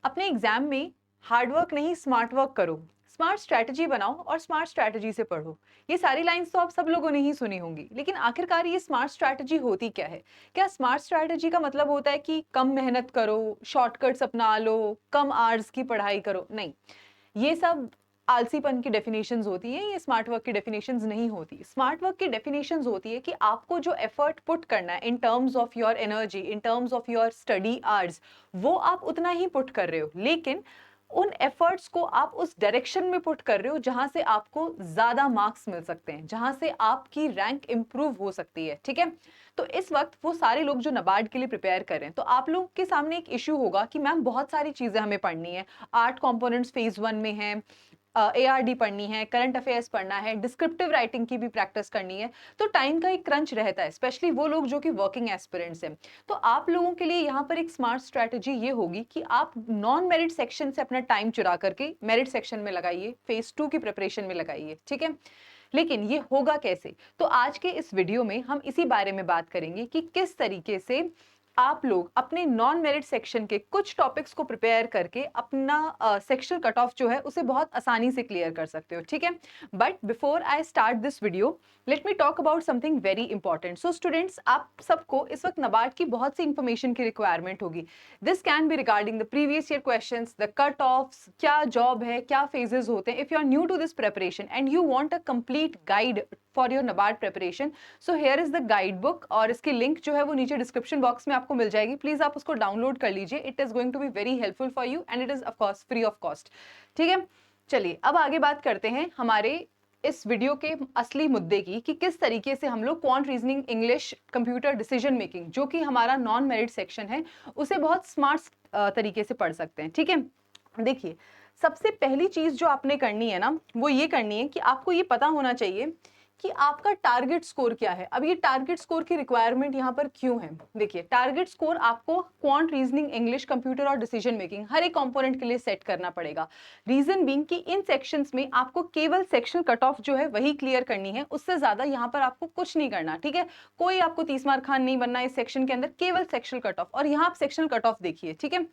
अपने एग्जाम में hard work नहीं स्मार्ट वर्क करो, स्मार्ट स्ट्रैटेजी बनाओ और स्मार्ट स्ट्रैटेजी से पढ़ो। ये सारी लाइंस तो आप सब लोगों ने ही सुनी होंगी, लेकिन आखिरकार ये स्मार्ट स्ट्रैटेजी होती क्या है? क्या स्मार्ट स्ट्रैटेजी का मतलब होता है कि कम मेहनत करो, शॉर्टकट्स अपना लो, कम आवर्स की पढ़ाई करो? नहीं, ये सब आलसीपन की डेफिनेशंस होती हैं, ये स्मार्ट वर्क की डेफिनेशंस नहीं होती। स्मार्ट वर्क की डेफिनेशंस होती है कि आपको जो एफर्ट पुट करना है in terms of your energy, in terms of your study hours, वो आप उतना ही पुट कर रहे हो, लेकिन उन एफर्ट्स को आप उस डायरेक्शन में पुट कर रहे हो जहां से आपको ज्यादा मार्क्स मिल सकते हैं, जहां से आपकी रैंक इंप्रूव हो सकती है। ठीक है, तो इस वक्त वो सारे लोग जो नबार्ड के लिए प्रिपेयर कर रहे हैं, तो आप लोग के सामने एक इशू होगा कि मैम बहुत सारी चीजें हमें पढ़नी है। 8 कंपोनेंट्स फेज 1 में है, एआरडी पढ़नी है, करंट अफेयर्स पढ़ना है, डिस्क्रिप्टिव राइटिंग की भी प्रैक्टिस करनी है, तो टाइम का एक क्रंच रहता है, स्पेशली वो लोग जो कि वर्किंग एस्पिरेंट्स हैं। तो आप लोगों के लिए यहाँ पर एक स्मार्ट स्ट्रैटेजी ये होगी कि आप नॉन मेरिट सेक्शन से अपना टाइम चुरा करके मेरिट सेक्शन में लगाइए, फेज 2 की प्रिपरेशन में लगाइए। ठीक है, लेकिन ये होगा कैसे? तो आज के इस वीडियो में हम इसी बारे में बात करेंगे कि किस तरीके से आप लोग अपने नॉन मेरिट सेक्शन के कुछ टॉपिक्स को प्रिपेयर करके अपना सेक्शन कट ऑफ जो है उसे बहुत आसानी से क्लियर कर सकते हो। ठीक है, but before I start this video, let me talk about something very important. So students, आप सबको इस वक्त नबार्ड की बहुत सी इंफॉर्मेशन की रिक्वायरमेंट होगी। This can be regarding the previous year questions, the cut offs, क्या जॉब है, क्या फेजेस होते हैं। If you are new to this preparation and you want a complete guide for your NABARD preparation, so here is the guide book, और इसकी link जो है वो नीचे डिस्क्रिप्शन बॉक्स में आपको मिल जाएगी। प्लीज आप उसको डाउनलोड कर लीजिए, it is going to be very helpful for you and it is of course free of cost. ठीक है, चलिए अब आगे बात करते हैं हमारे इस वीडियो के असली मुद्दे की, कि किस तरीके से हम लोग quant reasoning, English, computer, decision making, जो कि हमारा नॉन मेरिट सेक्शन है, उसे बहुत स्मार्ट तरीके से पढ़ सकते हैं। ठीक है, देखिए, सबसे पहली चीज जो आपने करनी है ना, वो ये करनी है कि आपको ये पता होना चाहिए कि आपका टारगेट स्कोर क्या है। अब ये टारगेट स्कोर की रिक्वायरमेंट यहाँ पर क्यों है? देखिए, टारगेट स्कोर आपको क्वांट, रीजनिंग, इंग्लिश, कंप्यूटर और डिसीजन मेकिंग हर एक कंपोनेंट के लिए सेट करना पड़ेगा। रीजन बीइंग कि इन सेक्शंस में आपको केवल सेक्शन कट ऑफ जो है वही क्लियर करनी है, उससे ज्यादा यहाँ पर आपको कुछ नहीं करना। ठीक है, कोई आपको 30 मार्क खान नहीं बनना इस सेक्शन के अंदर, केवल सेक्शन कट ऑफ। और यहाँ आप सेक्शन कट ऑफ देखिए। ठीक है,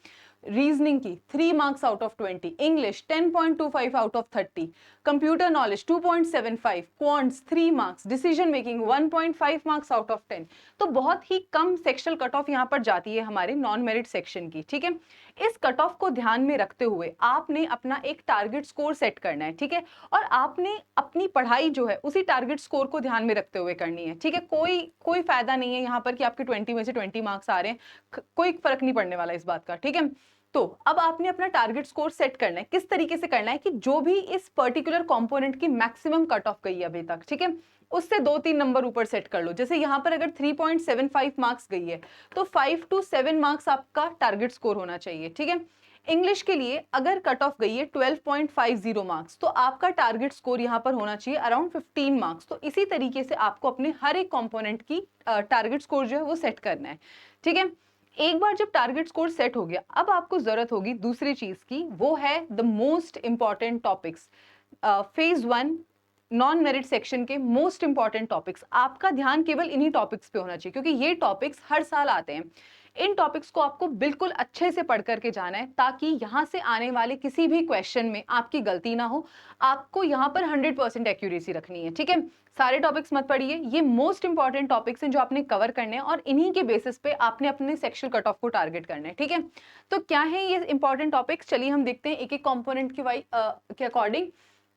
रीजनिंग की 3 marks out of 20, English 10.25 out of 30, computer knowledge 2.75, quants 3 marks, decision making 1.5 marks out of 10। तो बहुत ही कम सेक्शनल कट ऑफ यहाँ पर जाती है हमारे नॉन मेरिट सेक्शन की। ठीक है, इस कट ऑफ को ध्यान में रखते हुए आपने अपना एक टारगेट स्कोर सेट करना है। ठीक है, और आपने अपनी पढ़ाई जो है उसी टारगेट स्कोर को ध्यान में रखते हुए करनी है। ठीक है, कोई फायदा नहीं है यहाँ पर कि आपके 20 में से 20 मार्क्स आ रहे हैं, कोई फर्क नहीं पड़ने वाला इस बात का। ठीक है, तो अब आपने अपना टारगेट स्कोर सेट करना है। किस तरीके से करना है कि जो भी इस पर्टिकुलर कंपोनेंट की मैक्सिमम कट ऑफ गई है अभी तक, ठीक है, उससे 2-3 नंबर ऊपर सेट कर लो। जैसे यहाँ पर अगर 3.75 मार्क्स गई है, तो 5 to 7 मार्क्स आपका टारगेट स्कोर होना चाहिए। ठीक है, इंग्लिश के लिए अगर कट ऑफ गई है 12.50 मार्क्स, तो आपका टारगेट स्कोर यहाँ पर होना चाहिए अराउंड 15 मार्क्स। तो इसी तरीके से आपको अपने हर एक कंपोनेंट की टारगेट स्कोर जो है वो सेट करना है। ठीक है, एक बार जब टारगेट स्कोर सेट हो गया, अब आपको जरूरत होगी दूसरी चीज की, वो है the most important topics. Phase 1 non merit section के मोस्ट इंपॉर्टेंट टॉपिक्स, आपका ध्यान केवल इन्हीं टॉपिक्स पे होना चाहिए, क्योंकि ये टॉपिक्स हर साल आते हैं। इन टॉपिक्स को आपको बिल्कुल अच्छे से पढ़ करके जाना है, ताकि यहां से आने वाले किसी भी क्वेश्चन में आपकी गलती ना हो। आपको यहाँ पर 100% एक्यूरेसी रखनी है। ठीक है, सारे टॉपिक्स मत पढ़िए, ये मोस्ट इंपॉर्टेंट टॉपिक्स हैं जो आपने कवर करने हैं, और इन्हीं के बेसिस पे आपने अपने सेक्शन कट ऑफ को टारगेट करना है। ठीक है, तो क्या है ये इंपॉर्टेंट टॉपिक्स, चलिए हम देखते हैं एक एक कंपोनेंट के अकॉर्डिंग।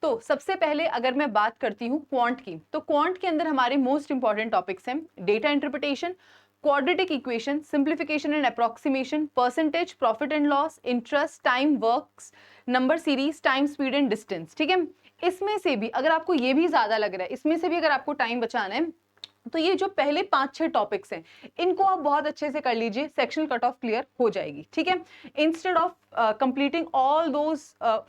तो सबसे पहले अगर मैं बात करती हूँ क्वांट की, तो क्वांट के अंदर हमारे मोस्ट इंपॉर्टेंट टॉपिक्स हैं data interpretation, quadratic equation, simplification and approximation, percentage, profit and loss, interest, time works, number series, time speed and distance। ठीक है, इसमें से भी अगर आपको ये भी ज्यादा लग रहा है, इसमें से भी अगर आपको टाइम बचाना है, तो ये जो पहले 5-6 टॉपिक्स हैं, इनको आप बहुत अच्छे से कर लीजिए, सेक्शनल कट ऑफ क्लियर हो जाएगी। ठीक है, instead of completing all those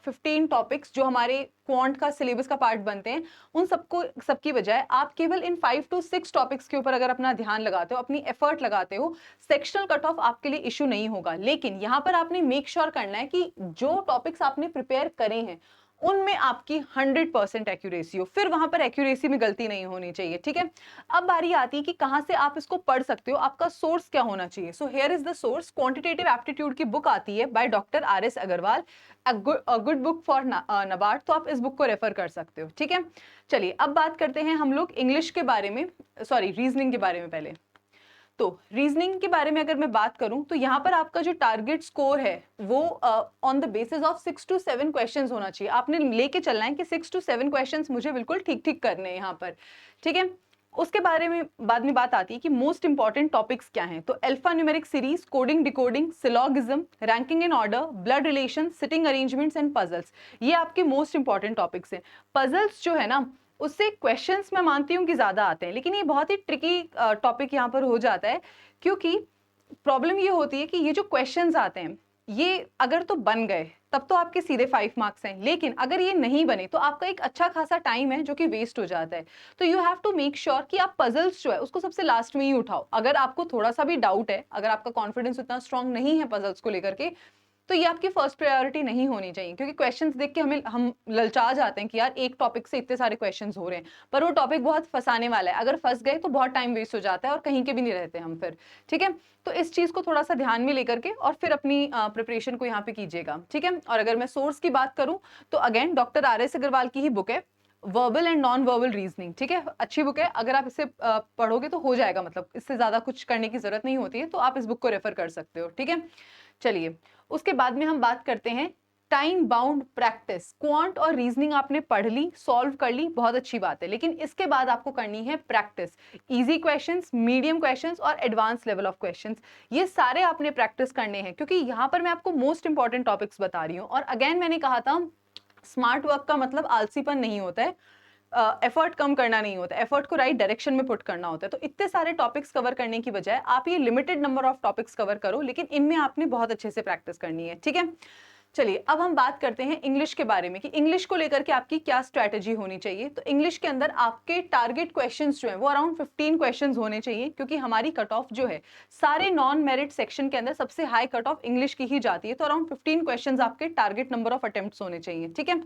15 topics जो हमारे क्वांट का सिलेबस का पार्ट बनते हैं, उन सबकी बजाय आप केवल इन 5 to 6 टॉपिक्स के ऊपर अगर अपना ध्यान लगाते हो, अपनी एफर्ट लगाते हो, सेक्शनल कट ऑफ आपके लिए इशू नहीं होगा। लेकिन यहाँ पर आपने मेक श्योर करना है कि जो टॉपिक्स आपने प्रिपेयर करे हैं उनमें आपकी 100% एक्यूरेसी हो, फिर वहां पर एक्यूरेसी में गलती नहीं होनी चाहिए, ठीक है। अब बारी आती है कि कहां से आप इसको पढ़ सकते हो, आपका सोर्स क्या होना चाहिए। So here is the source, quantitative aptitude की बुक आती है by doctor R S. Agarwal, a good book for NABARD, तो आप इस बुक को रेफर कर सकते हो, ठीक है। चलिए अब बात करते हैं हम लोग इंग्लिश के बारे में, सॉरी रीजनिंग के बारे में पहले। तो रीजनिंग के बारे में अगर मैं बात करूं तो यहाँ पर आपका जो टारगेट स्कोर है वो on the basis of 6 to 7 questions होना चाहिए। आपने लेके चलना है कि 6 to 7 क्वेश्चंस मुझे बिल्कुल ठीक ठीक करने हैं यहाँ पर, ठीक है। उसके बारे में बाद में बात आती है कि मोस्ट इंपॉर्टेंट टॉपिक्स क्या हैं। तो alpha numeric series, coding decoding, syllogism, ranking in order, blood relation, sitting arrangements and puzzles, ये आपके मोस्ट इंपॉर्टेंट टॉपिक्स हैं। पजल्स जो है ना, उससे क्वेश्चंस मैं मानती हूँ कि ज़्यादा आते हैं, लेकिन ये बहुत ही ट्रिकी टॉपिक यहाँ पर हो जाता है, क्योंकि प्रॉब्लम ये होती है कि ये जो क्वेश्चंस आते हैं ये अगर तो बन गए तब तो आपके सीधे 5 मार्क्स हैं, लेकिन अगर ये नहीं बने तो आपका एक अच्छा खासा टाइम है जो कि वेस्ट हो जाता है। तो you have to make sure कि आप पजल्स जो है उसको सबसे लास्ट में ही उठाओ। अगर आपको थोड़ा सा भी डाउट है, अगर आपका कॉन्फिडेंस उतना स्ट्रांग नहीं है पजल्स को लेकर के, तो ये आपकी फर्स्ट प्रायोरिटी नहीं होनी चाहिए, क्योंकि क्वेश्चंस देख के हम ललचा जाते हैं कि यार एक टॉपिक से इतने सारे क्वेश्चंस हो रहे हैं, पर वो टॉपिक बहुत फंसाने वाला है, अगर फंस गए तो बहुत टाइम वेस्ट हो जाता है और कहीं के भी नहीं रहते हम फिर, ठीक है। तो इस चीज को थोड़ा सा ध्यान में लेकर के और फिर अपनी प्रिपरेशन को यहाँ पे कीजिएगा, ठीक है। और अगर मैं सोर्स की बात करूं तो अगेन डॉक्टर आर.एस. अग्रवाल की ही बुक है, verbal and non verbal reasoning, ठीक है। अच्छी बुक है, अगर आप इसे पढ़ोगे तो हो जाएगा, मतलब इससे ज्यादा कुछ करने की जरूरत नहीं होती है, तो आप इस बुक को रेफर कर सकते हो, ठीक है। चलिए उसके बाद में हम बात करते हैं टाइम बाउंड प्रैक्टिस। क्वांट और रीजनिंग आपने पढ़ ली, सॉल्व कर ली, बहुत अच्छी बात है, लेकिन इसके बाद आपको करनी है practice. Easy questions, medium questions और एडवांस लेवल ऑफ क्वेश्चंस, ये सारे आपने प्रैक्टिस करने हैं, क्योंकि यहाँ पर मैं आपको मोस्ट इंपॉर्टेंट टॉपिक्स बता रही हूँ। और अगेन मैंने कहा था स्मार्ट वर्क का मतलब आलसीपन नहीं होता है, एफर्ट कम करना नहीं होता, एफर्ट को राइट डायरेक्शन में पुट करना होता है। तो इतने सारे टॉपिक्स कवर करने की बजाय आप ये limited number of topics cover करो, लेकिन इनमें आपने बहुत अच्छे से प्रैक्टिस करनी है, ठीक है। चलिए अब हम बात करते हैं इंग्लिश के बारे में कि इंग्लिश को लेकर के आपकी क्या स्ट्रैटेजी होनी चाहिए। तो इंग्लिश के अंदर आपके टारगेट क्वेश्चंस जो हैं वो अराउंड 15 क्वेश्चंस होने चाहिए, क्योंकि हमारी कट ऑफ जो है सारे नॉन मेरिट सेक्शन के अंदर सबसे हाई कट ऑफ इंग्लिश की ही जाती है। तो अराउंड 15 क्वेश्चंस आपके टारगेट नंबर ऑफ अटेम्प्ट्स होने चाहिए, ठीक है।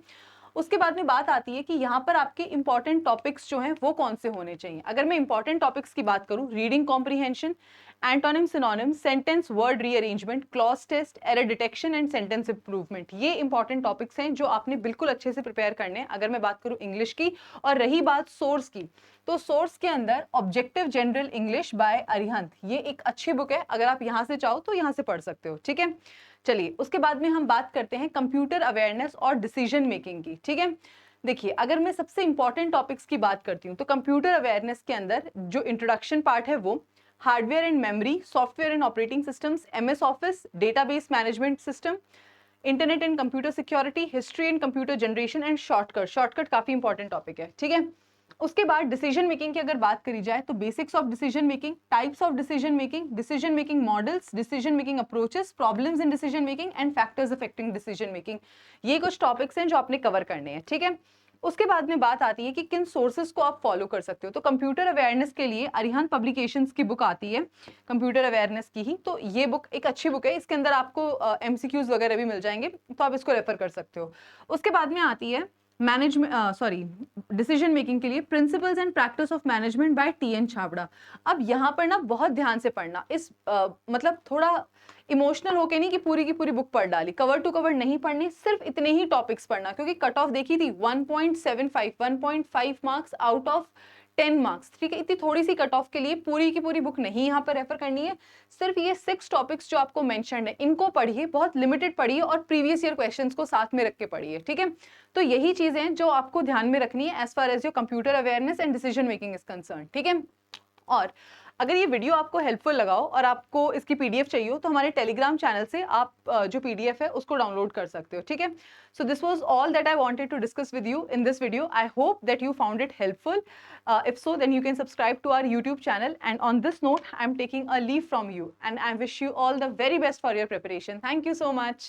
उसके बाद में बात आती है कि यहाँ पर आपके इंपॉर्टेंट टॉपिक्स जो हैं वो कौन से होने चाहिए। अगर मैं इंपॉर्टेंट टॉपिक्स की बात करूँ, reading comprehension, antonym synonym, sentence word rearrangement, clause test, error detection and sentence improvement, ये इंपॉर्टेंट टॉपिक्स हैं जो आपने बिल्कुल अच्छे से प्रिपेयर करने हैं। अगर मैं बात करूँ इंग्लिश की, और रही बात सोर्स की, तो सोर्स के अंदर objective general English by Arihant, ये एक अच्छी बुक है, अगर आप यहाँ से चाहो तो यहाँ से पढ़ सकते हो, ठीक है। चलिए उसके बाद में हम बात करते हैं कंप्यूटर अवेयरनेस और डिसीजन मेकिंग की, ठीक है। देखिए अगर मैं सबसे इंपॉर्टेंट टॉपिक्स की बात करती हूँ तो कंप्यूटर अवेयरनेस के अंदर जो इंट्रोडक्शन पार्ट है वो hardware and memory, software and operating systems, MS office, database management system, internet and computer security, history and computer generation and shortcut. Shortcut काफी इंपॉर्टेंट टॉपिक है, ठीक है। उसके बाद डिसीजन मेकिंग की अगर बात करी जाए तो basics of decision making, types of decision making models, decision making approaches, problems in decision making and factors affecting decision making, ये कुछ टॉपिक्स हैं जो आपने कवर करने हैं, ठीक है। उसके बाद में बात आती है कि किन सोर्सेज को आप फॉलो कर सकते हो। तो कंप्यूटर अवेयरनेस के लिए अरिहंत पब्लिकेशंस की बुक आती है कंप्यूटर अवेयरनेस की ही, तो ये बुक एक अच्छी बुक है, इसके अंदर आपको एमसीक्यूज वगैरह भी मिल जाएंगे, तो आप इसको रेफर कर सकते हो। उसके बाद में आती है डिसीजन मेकिंग के लिए principles and practice of management by TN. Chhabra. अब यहाँ पर ना बहुत ध्यान से पढ़ना, इस मतलब थोड़ा इमोशनल होके नहीं कि पूरी की पूरी बुक पढ़ डाली, कवर टू कवर नहीं पढ़नी, सिर्फ इतने ही टॉपिक्स पढ़ना, क्योंकि कट ऑफ देखी थी 1.75 1.5 मार्क्स आउट ऑफ 10 मार्क्स, ठीक है। इतनी थोड़ी सी कट ऑफ के लिए पूरी की पूरी बुक नहीं यहाँ पर रेफर करनी है, सिर्फ ये 6 टॉपिक्स जो आपको मेंशन है इनको पढ़िए, बहुत लिमिटेड पढ़िए और प्रीवियस ईयर क्वेश्चंस को साथ में रख के पढ़िए, ठीक है। तो यही चीजें जो आपको ध्यान में रखनी है as far as your computer awareness and decision making is concern, ठीक है। और अगर ये वीडियो आपको हेल्पफुल लगा हो और आपको इसकी पीडीएफ चाहिए हो तो हमारे टेलीग्राम चैनल से आप जो पीडीएफ है उसको डाउनलोड कर सकते हो, ठीक है। So this was all that I wanted to discuss with you in this video. I hope that you found it helpful. If so, then you can subscribe to our YouTube channel. And on this note, I'm taking a leave from you and I wish you all the very best for your preparation. Thank you so much.